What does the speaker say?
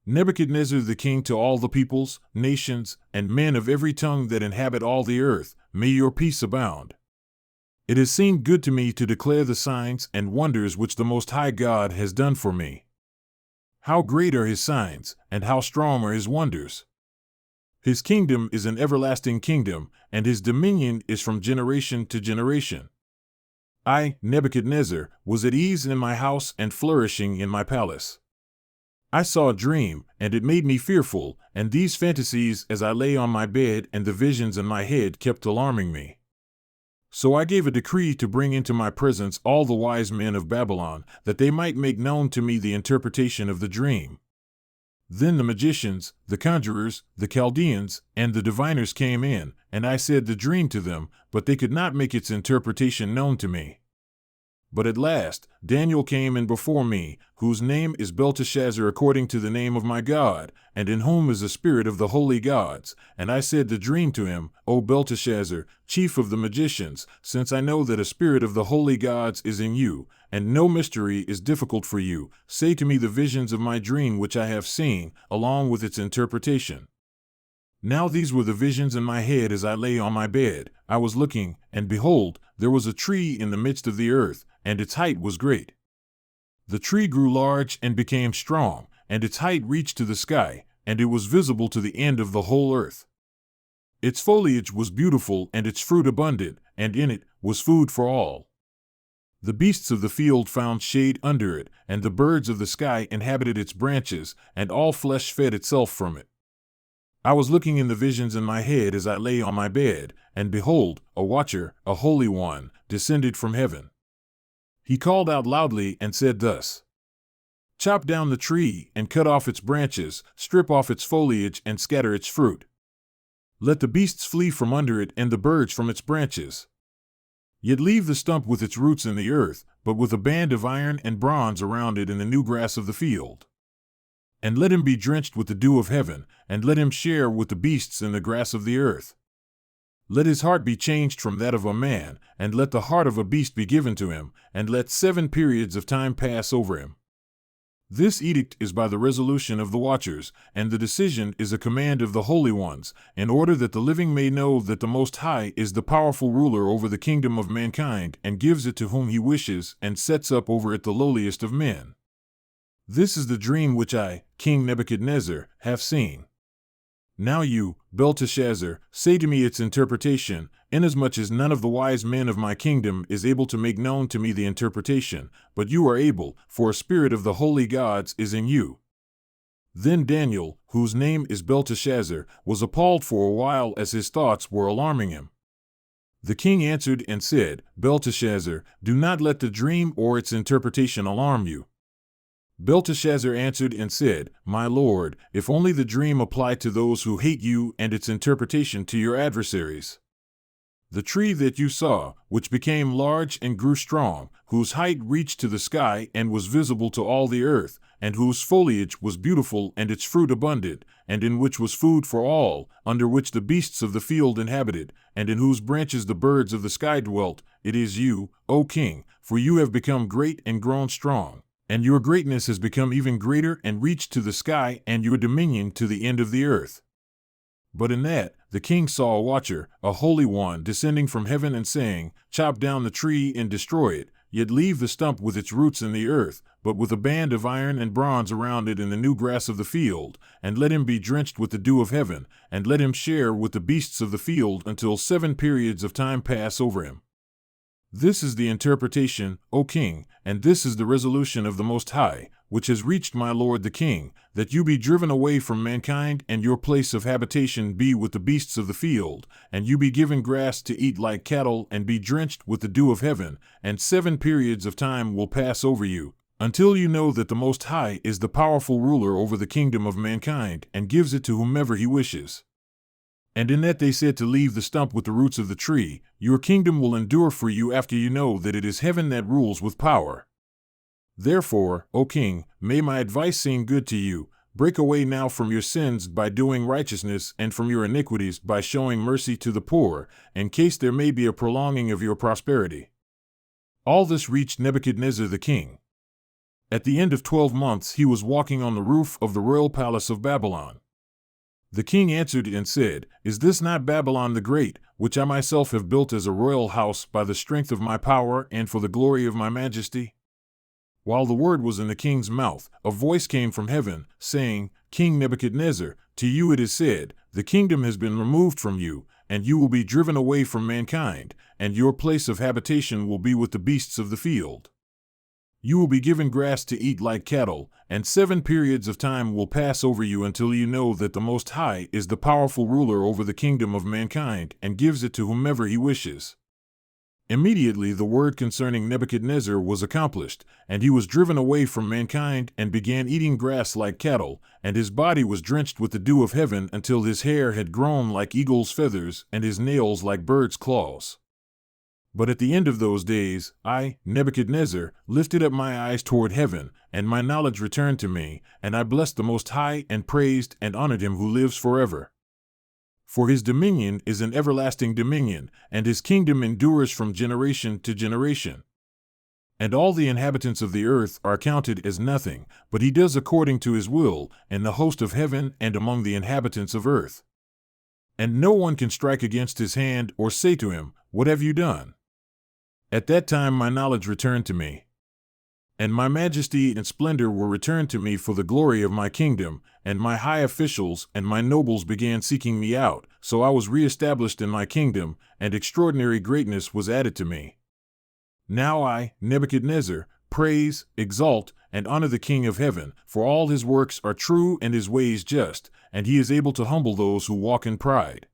Nebuchadnezzar the king, to all the peoples, nations, and men of every tongue that inhabit all the earth, may your peace abound. It has seemed good to me to declare the signs and wonders which the Most High God has done for me. How great are his signs, and how strong are his wonders! His kingdom is an everlasting kingdom, and his dominion is from generation to generation. I, Nebuchadnezzar, was at ease in my house and flourishing in my palace. I saw a dream, and it made me fearful, and these fantasies as I lay on my bed and the visions in my head kept alarming me. So I gave a decree to bring into my presence all the wise men of Babylon, that they might make known to me the interpretation of the dream. Then the magicians, the conjurers, the Chaldeans, and the diviners came in, and I said the dream to them, but they could not make its interpretation known to me. But at last Daniel came in before me, whose name is Belteshazzar according to the name of my God, and in whom is the spirit of the holy gods. And I said the dream to him, O Belteshazzar, chief of the magicians, since I know that a spirit of the holy gods is in you, and no mystery is difficult for you, say to me the visions of my dream which I have seen, along with its interpretation. Now these were the visions in my head as I lay on my bed. I was looking, and behold, there was a tree in the midst of the earth, and its height was great. The tree grew large and became strong, and its height reached to the sky, and it was visible to the end of the whole earth. Its foliage was beautiful and its fruit abundant, and in it was food for all. The beasts of the field found shade under it, and the birds of the sky inhabited its branches, and all flesh fed itself from it. I was looking in the visions in my head as I lay on my bed, and behold, a watcher, a holy one, descended from heaven. He called out loudly and said thus: Chop down the tree and cut off its branches, strip off its foliage and scatter its fruit. Let the beasts flee from under it and the birds from its branches. Yet leave the stump with its roots in the earth, but with a band of iron and bronze around it in the new grass of the field. And let him be drenched with the dew of heaven, and let him share with the beasts in the grass of the earth. Let his heart be changed from that of a man, and let the heart of a beast be given to him, and let 7 periods of time pass over him. This edict is by the resolution of the watchers, and the decision is a command of the holy ones, in order that the living may know that the Most High is the powerful ruler over the kingdom of mankind, and gives it to whom he wishes, and sets up over it the lowliest of men. This is the dream which I, King Nebuchadnezzar, have seen. Now you, Belteshazzar, say to me its interpretation, inasmuch as none of the wise men of my kingdom is able to make known to me the interpretation, but you are able, for a spirit of the holy gods is in you. Then Daniel, whose name is Belteshazzar, was appalled for a while as his thoughts were alarming him. The king answered and said, Belteshazzar, do not let the dream or its interpretation alarm you. Belteshazzar answered and said, My lord, if only the dream applied to those who hate you and its interpretation to your adversaries. The tree that you saw, which became large and grew strong, whose height reached to the sky and was visible to all the earth, and whose foliage was beautiful and its fruit abundant, and in which was food for all, under which the beasts of the field inhabited, and in whose branches the birds of the sky dwelt, it is you, O king, for you have become great and grown strong. And your greatness has become even greater and reached to the sky, and your dominion to the end of the earth. But in that, the king saw a watcher, a holy one, descending from heaven and saying, Chop down the tree and destroy it, yet leave the stump with its roots in the earth, but with a band of iron and bronze around it in the new grass of the field, and let him be drenched with the dew of heaven, and let him share with the beasts of the field until 7 periods of time pass over him. This is the interpretation, O king, and this is the resolution of the Most High, which has reached my lord the king, that you be driven away from mankind, and your place of habitation be with the beasts of the field, and you be given grass to eat like cattle, and be drenched with the dew of heaven, and 7 periods of time will pass over you, until you know that the Most High is the powerful ruler over the kingdom of mankind, and gives it to whomever he wishes. And in that they said to leave the stump with the roots of the tree, your kingdom will endure for you after you know that it is heaven that rules with power. Therefore, O king, may my advice seem good to you, break away now from your sins by doing righteousness, and from your iniquities by showing mercy to the poor, in case there may be a prolonging of your prosperity. All this reached Nebuchadnezzar the king. At the end of 12 months he was walking on the roof of the royal palace of Babylon. The king answered and said, Is this not Babylon the Great, which I myself have built as a royal house by the strength of my power and for the glory of my majesty? While the word was in the king's mouth, a voice came from heaven, saying, King Nebuchadnezzar, to you it is said, The kingdom has been removed from you, and you will be driven away from mankind, and your place of habitation will be with the beasts of the field. You will be given grass to eat like cattle, and 7 periods of time will pass over you until you know that the Most High is the powerful ruler over the kingdom of mankind and gives it to whomever he wishes. Immediately the word concerning Nebuchadnezzar was accomplished, and he was driven away from mankind and began eating grass like cattle, and his body was drenched with the dew of heaven until his hair had grown like eagle's feathers and his nails like birds' claws. But at the end of those days, I, Nebuchadnezzar, lifted up my eyes toward heaven, and my knowledge returned to me, and I blessed the Most High and praised and honored him who lives forever. For his dominion is an everlasting dominion, and his kingdom endures from generation to generation. And all the inhabitants of the earth are counted as nothing, but he does according to his will, in the host of heaven and among the inhabitants of earth. And no one can strike against his hand or say to him, What have you done? At that time my knowledge returned to me, and my majesty and splendor were returned to me for the glory of my kingdom, and my high officials and my nobles began seeking me out, so I was re-established in my kingdom, and extraordinary greatness was added to me. Now I, Nebuchadnezzar, praise, exalt, and honor the King of heaven, for all his works are true and his ways just, and he is able to humble those who walk in pride.